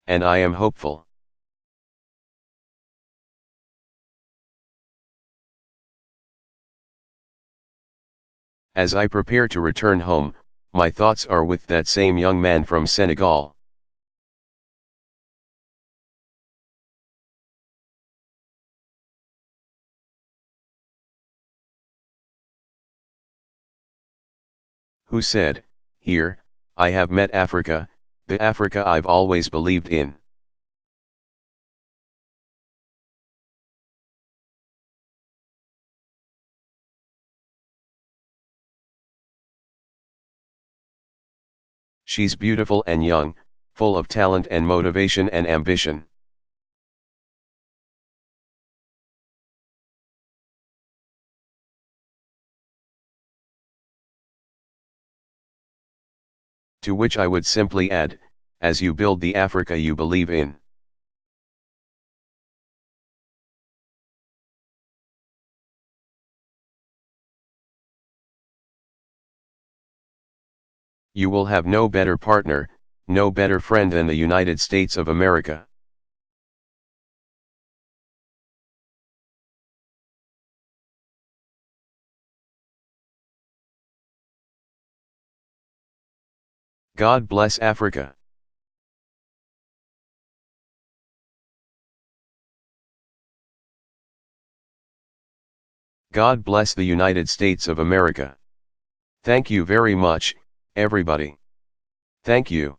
and I am hopeful. As I prepare to return home, my thoughts are with that same young man from Senegal. Who said, "Here, I have met Africa, the Africa I've always believed in." She's beautiful and young, full of talent and motivation and ambition. To which I would simply add, as you build the Africa you believe in. You will have no better partner, no better friend than the United States of America. God bless Africa. God bless the United States of America. Thank you very much, everybody. Thank you.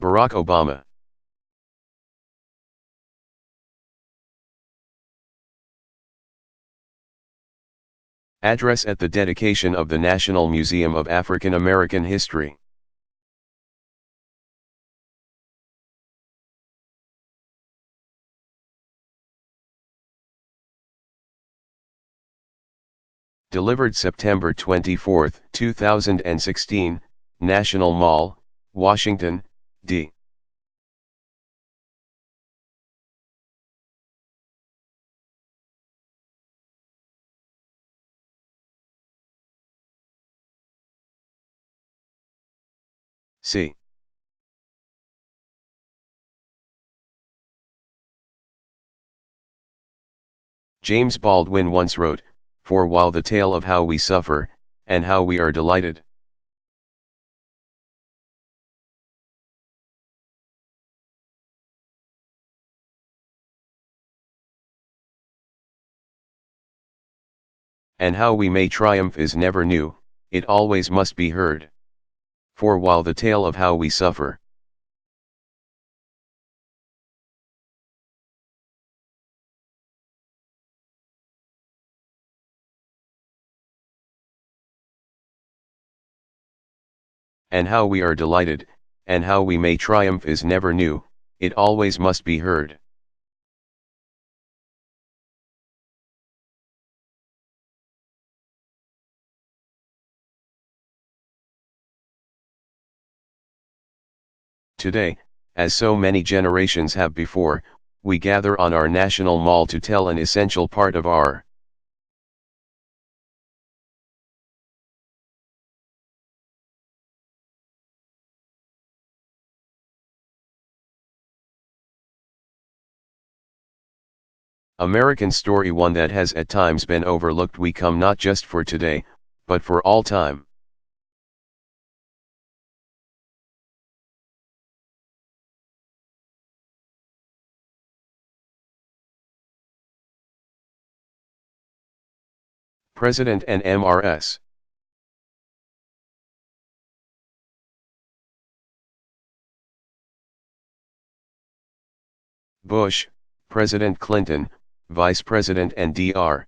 Barack Obama. Address at the dedication of the National Museum of African American History. Delivered September 24, 2016, National Mall, Washington, D. C. James Baldwin once wrote, "For while the tale of how we suffer, and how we are delighted." And how we may triumph is never new, it always must be heard. For while the tale of how we suffer. And how we are delighted, and how we may triumph is never new, it always must be heard. Today, as so many generations have before, we gather on our national mall to tell an essential part of our American story, one that has at times been overlooked. We come not just for today, but for all time. President and MRS. Bush, President Clinton, Vice President and Dr.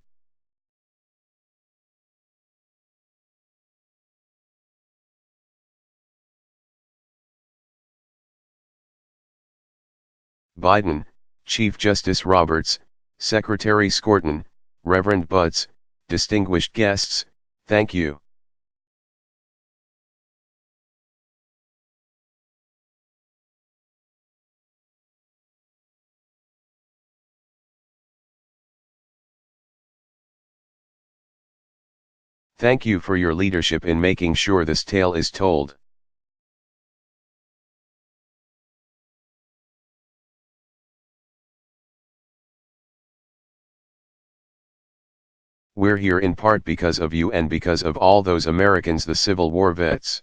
Biden, Chief Justice Roberts, Secretary Scorton, Reverend Butts, distinguished guests, thank you. Thank you for your leadership in making sure this tale is told. We're here in part because of you and because of all those Americans, the Civil War vets.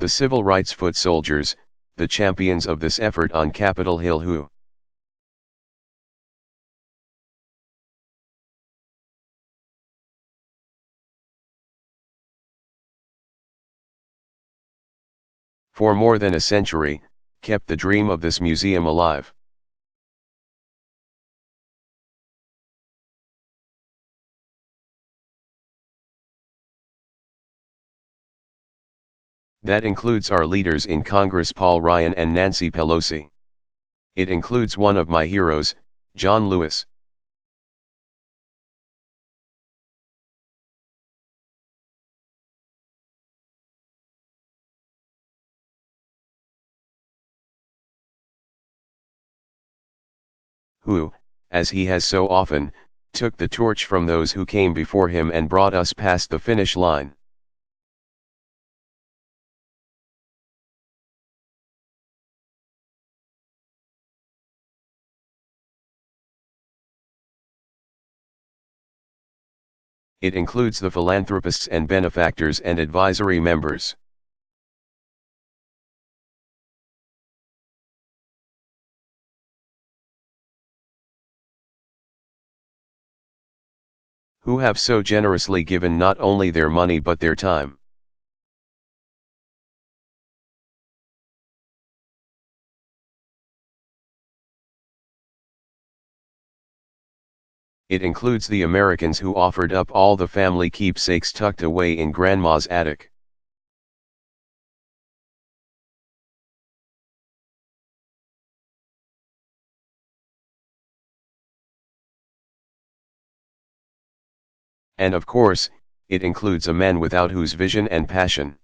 The civil rights foot soldiers, the champions of this effort on Capitol Hill who for more than a century, kept the dream of this museum alive. That includes our leaders in Congress, Paul Ryan and Nancy Pelosi. It includes one of my heroes, John Lewis. Who, as he has so often, took the torch from those who came before him and brought us past the finish line. It includes the philanthropists and benefactors and advisory members. Who have so generously given not only their money but their time. It includes the Americans who offered up all the family keepsakes tucked away in Grandma's attic. And of course, it includes a man without whose vision and passion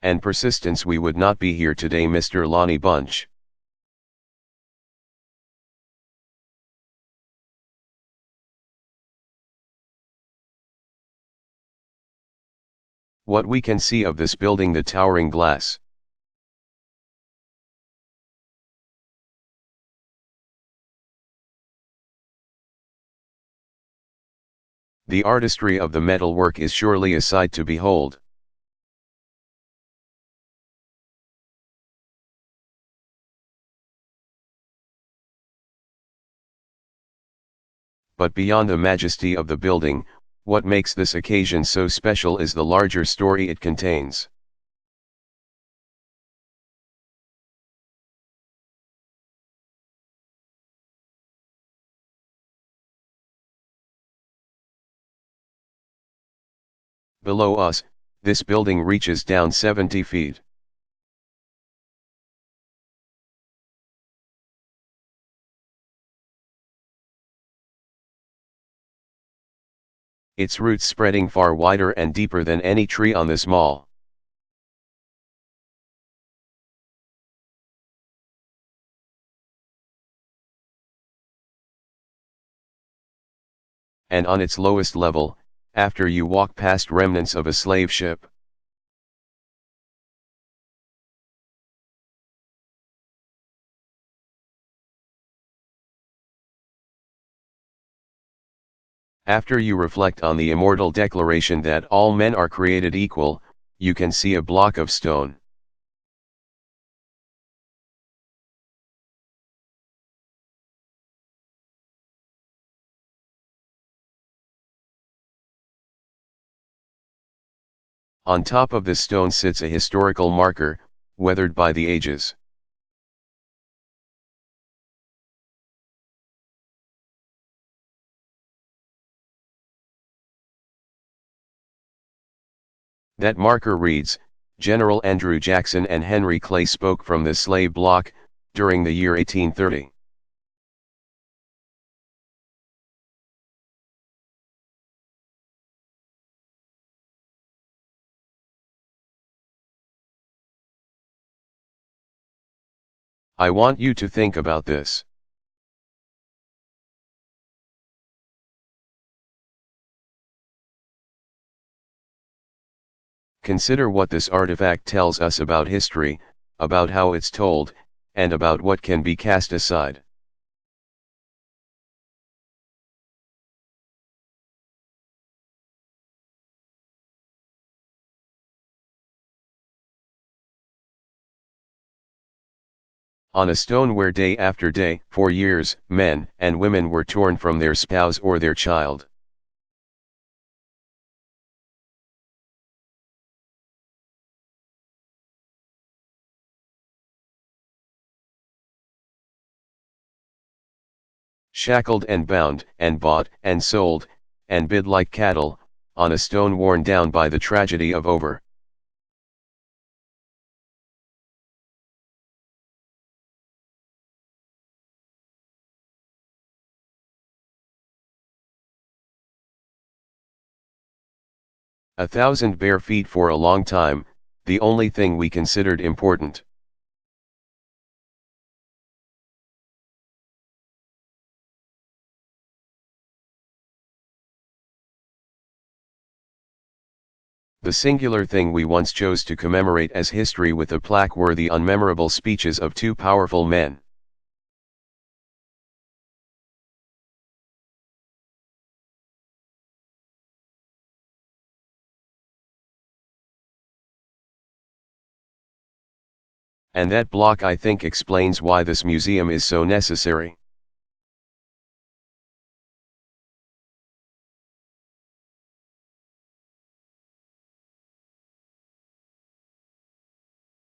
and persistence we would not be here today, Mr. Lonnie Bunch. What we can see of this building, the towering glass, the artistry of the metalwork is surely a sight to behold. But beyond the majesty of the building, what makes this occasion so special is the larger story it contains. Below us, this building reaches down 70 feet. Its roots spreading far wider and deeper than any tree on this mall. And on its lowest level, after you walk past remnants of a slave ship, after you reflect on the immortal declaration that all men are created equal, you can see a block of stone. On top of this stone sits a historical marker, weathered by the ages. That marker reads, General Andrew Jackson and Henry Clay spoke from this slave block, during the year 1830. I want you to think about this. Consider what this artifact tells us about history, about how it's told, and about what can be cast aside. On a stone where day after day, for years, men and women were torn from their spouse or their child. Shackled and bound, and bought, and sold, and bid like cattle, on a stone worn down by the tragedy of over. A thousand bare feet for a long time, the only thing we considered important. The singular thing we once chose to commemorate as history with a plaque were the unmemorable speeches of two powerful men. And that block I think explains why this museum is so necessary.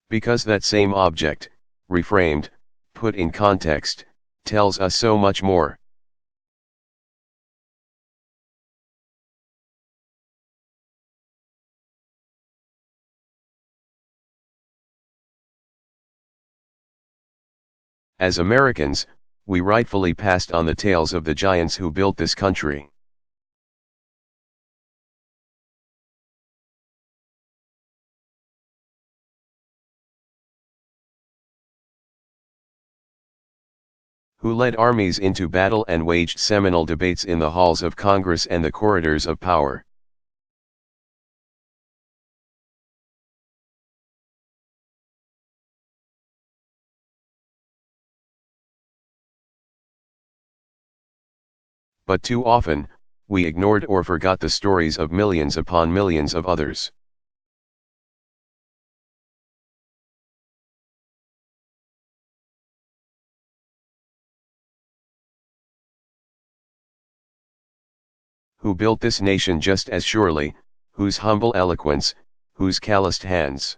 Because that same object, reframed, put in context, tells us so much more. As Americans, we rightfully passed on the tales of the giants who built this country. Who led armies into battle and waged seminal debates in the halls of Congress and the corridors of power. But too often, we ignored or forgot the stories of millions upon millions of others. Who built this nation just as surely, whose humble eloquence, whose calloused hands.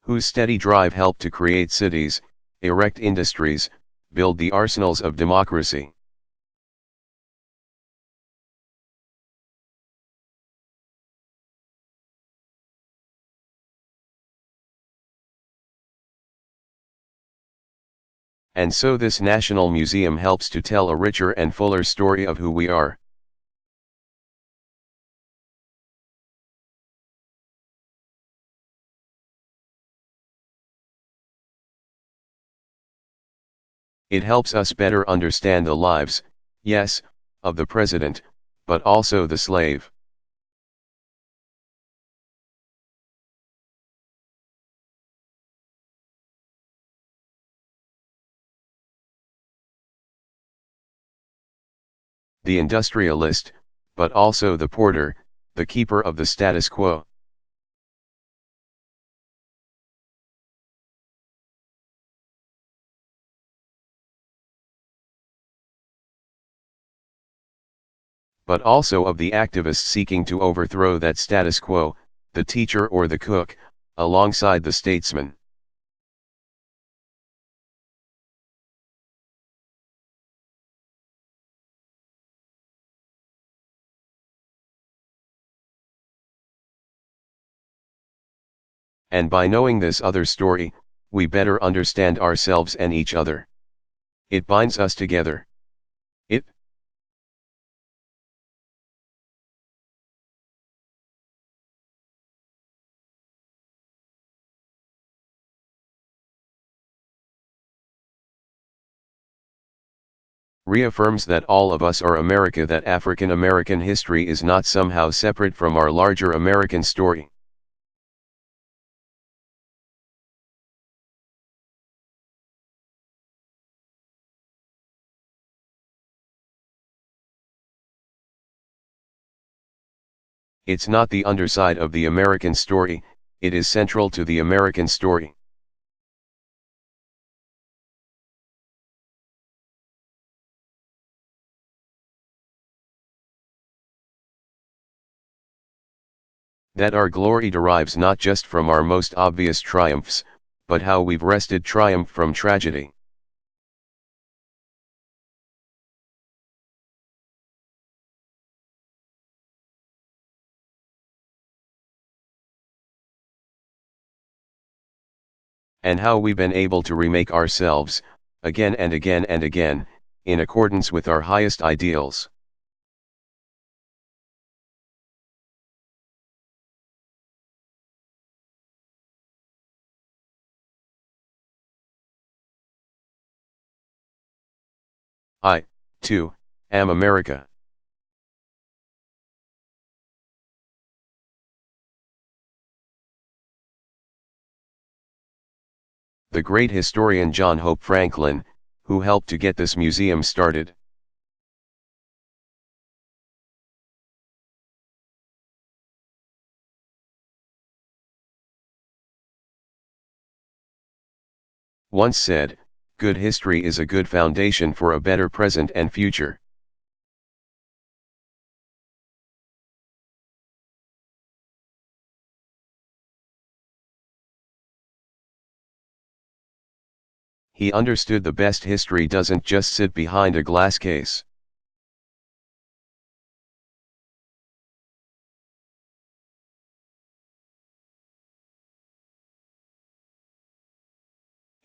Whose steady drive helped to create cities, erect industries, build the arsenals of democracy. And so this National Museum helps to tell a richer and fuller story of who we are. It helps us better understand the lives, yes, of the president, but also the slave. The industrialist, but also the porter, the keeper of the status quo. But also of the activist seeking to overthrow that status quo, the teacher or the cook, alongside the statesman. And by knowing this other story, we better understand ourselves and each other. It binds us together. It reaffirms that all of us are America, that African American history is not somehow separate from our larger American story. It's not the underside of the American story, it is central to the American story. That our glory derives not just from our most obvious triumphs, but how we've wrested triumph from tragedy. And how we've been able to remake ourselves, again and again and again, in accordance with our highest ideals. I, too, am America. The great historian John Hope Franklin, who helped to get this museum started, once said, "Good history is a good foundation for a better present and future." He understood the best history doesn't just sit behind a glass case.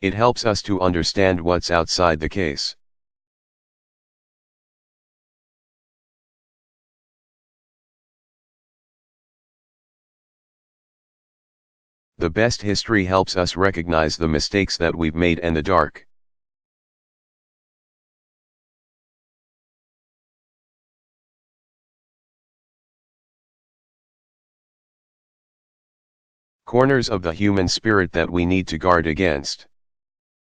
It helps us to understand what's outside the case. The best history helps us recognize the mistakes that we've made and the dark. Corners of the human spirit that we need to guard against.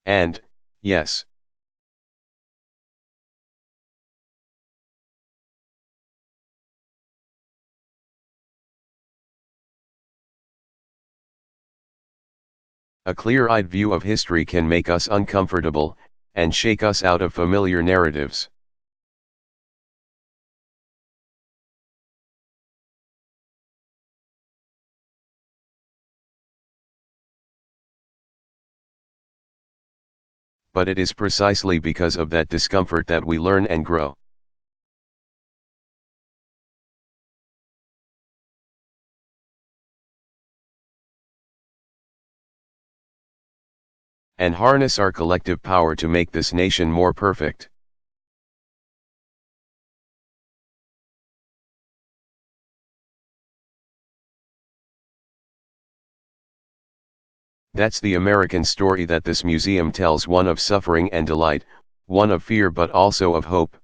And, yes, a clear-eyed view of history can make us uncomfortable, and shake us out of familiar narratives. But it is precisely because of that discomfort that we learn and grow. And harness our collective power to make this nation more perfect. That's the American story that this museum tells, one of suffering and delight, one of fear but also of hope.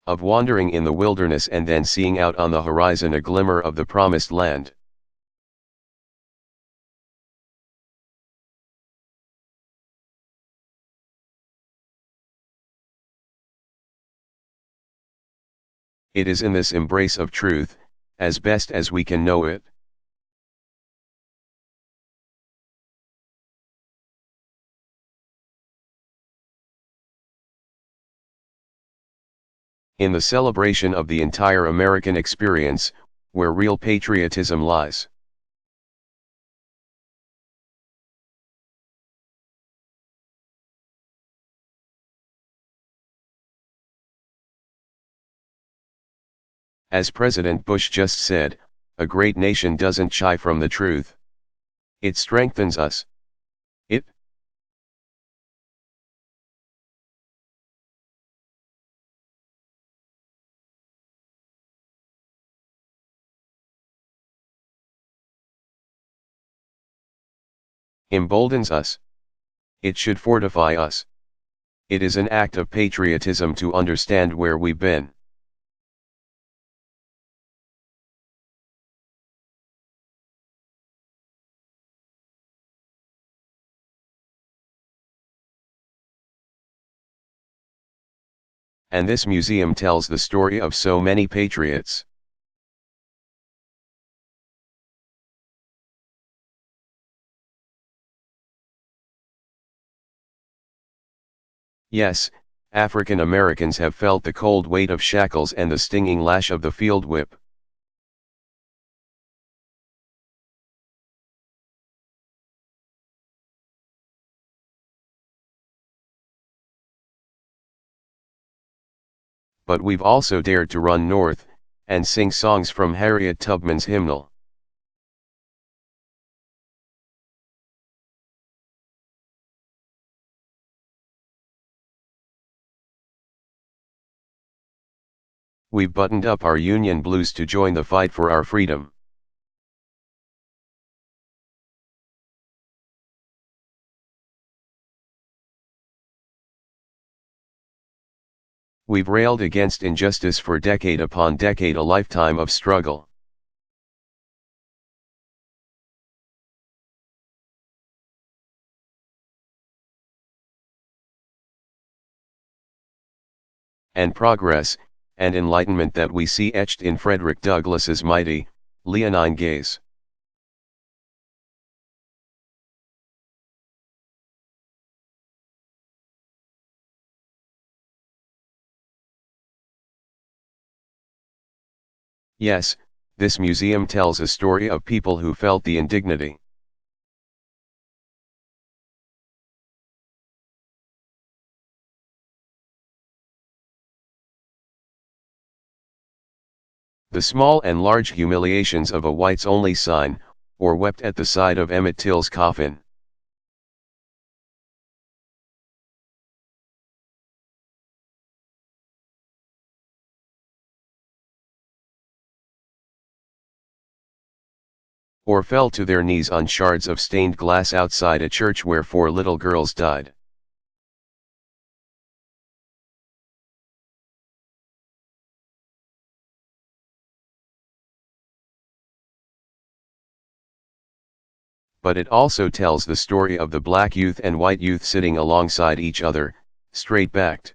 Of wandering in the wilderness and then seeing out on the horizon a glimmer of the promised land. It is in this embrace of truth, as best as we can know it, in the celebration of the entire American experience, where real patriotism lies. As President Bush just said, a great nation doesn't shy from the truth. It strengthens us. It emboldens us. It should fortify us. It is an act of patriotism to understand where we've been. And this museum tells the story of so many patriots. Yes, African Americans have felt the cold weight of shackles and the stinging lash of the field whip. But we've also dared to run north, and sing songs from Harriet Tubman's hymnal. We've buttoned up our Union blues to join the fight for our freedom. We've railed against injustice for decade upon decade, a lifetime of struggle. And progress, and enlightenment that we see etched in Frederick Douglass's mighty, leonine gaze. Yes, this museum tells a story of people who felt the indignity. The small and large humiliations of a whites only sign, or wept at the side of Emmett Till's coffin. Or fell to their knees on shards of stained glass outside a church where 4 little girls died. But it also tells the story of the black youth and white youth sitting alongside each other, straight-backed.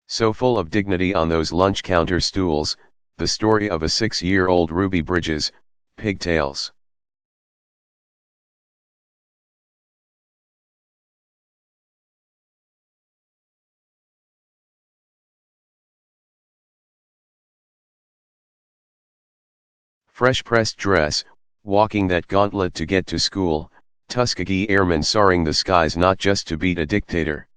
So full of dignity on those lunch counter stools, the story of a 6-year-old Ruby Bridges, pigtails. Fresh pressed dress, walking that gauntlet to get to school, Tuskegee airmen soaring the skies not just to beat a dictator.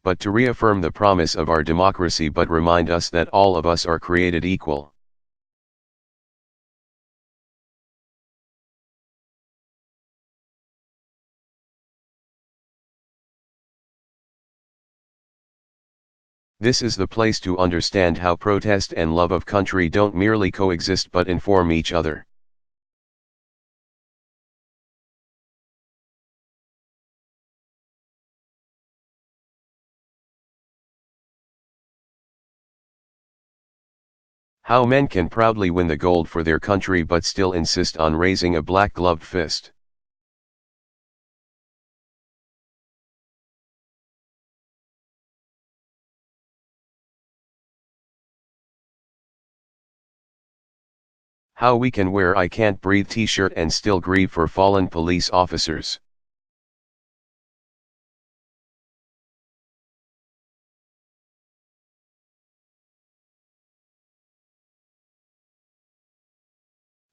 But to reaffirm the promise of our democracy, but remind us that all of us are created equal. This is the place to understand how protest and love of country don't merely coexist but inform each other. How men can proudly win the gold for their country but still insist on raising a black-gloved fist. How we can wear "I Can't Breathe" t-shirt and still grieve for fallen police officers.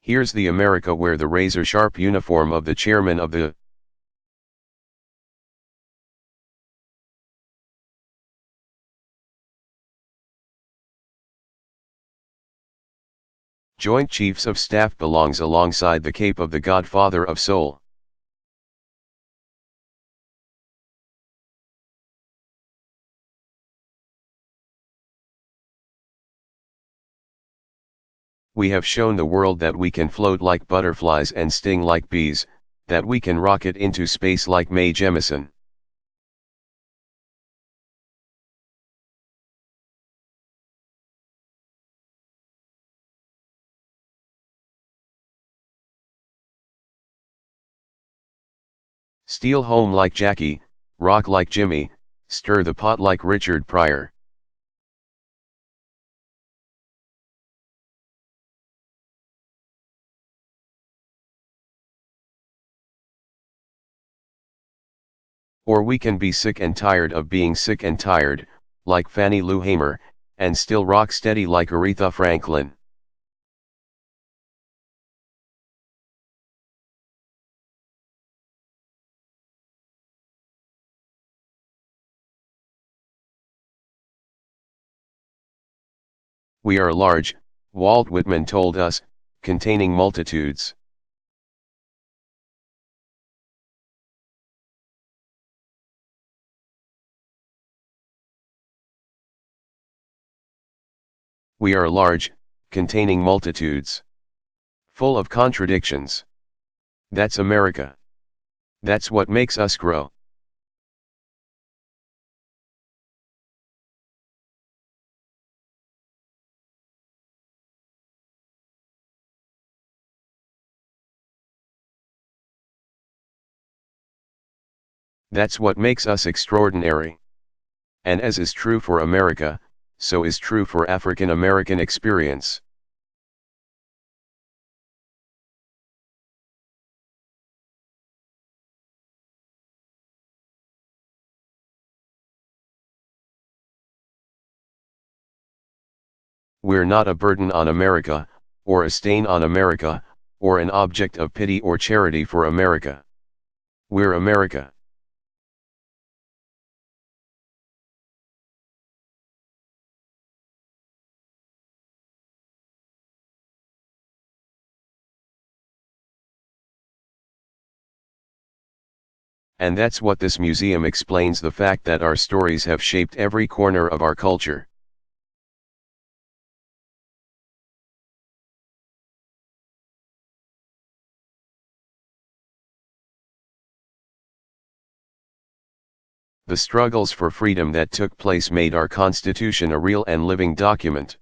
Here's the America where the razor-sharp uniform of the chairman of the Joint Chiefs of Staff belongs alongside the cape of the Godfather of Soul. We have shown the world that we can float like butterflies and sting like bees, that we can rocket into space like Mae Jemison. Steal home like Jackie, rock like Jimmy, stir the pot like Richard Pryor. Or we can be sick and tired of being sick and tired, like Fannie Lou Hamer, and still rock steady like Aretha Franklin. We are large, Walt Whitman told us, containing multitudes. We are large, containing multitudes. Full of contradictions. That's America. That's what makes us grow. That's what makes us extraordinary. And as is true for America, so is true for African American experience. We're not a burden on America, or a stain on America, or an object of pity or charity for America. We're America. And that's what this museum explains, the fact that our stories have shaped every corner of our culture. The struggles for freedom that took place made our Constitution a real and living document.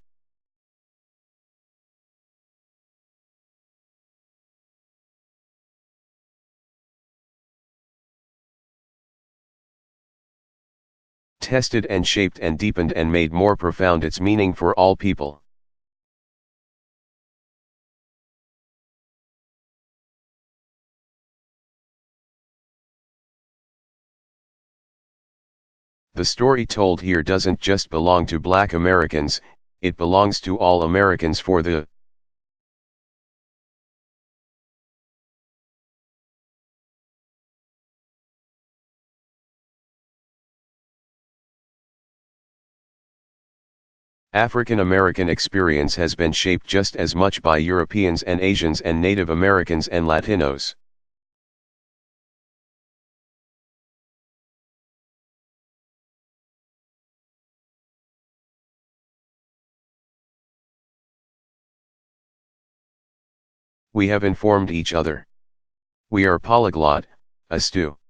Tested and shaped and deepened and made more profound its meaning for all people. The story told here doesn't just belong to Black Americans, it belongs to all Americans for the African American experience has been shaped just as much by Europeans and Asians and Native Americans and Latinos. We have informed each other. We are polyglot, astute.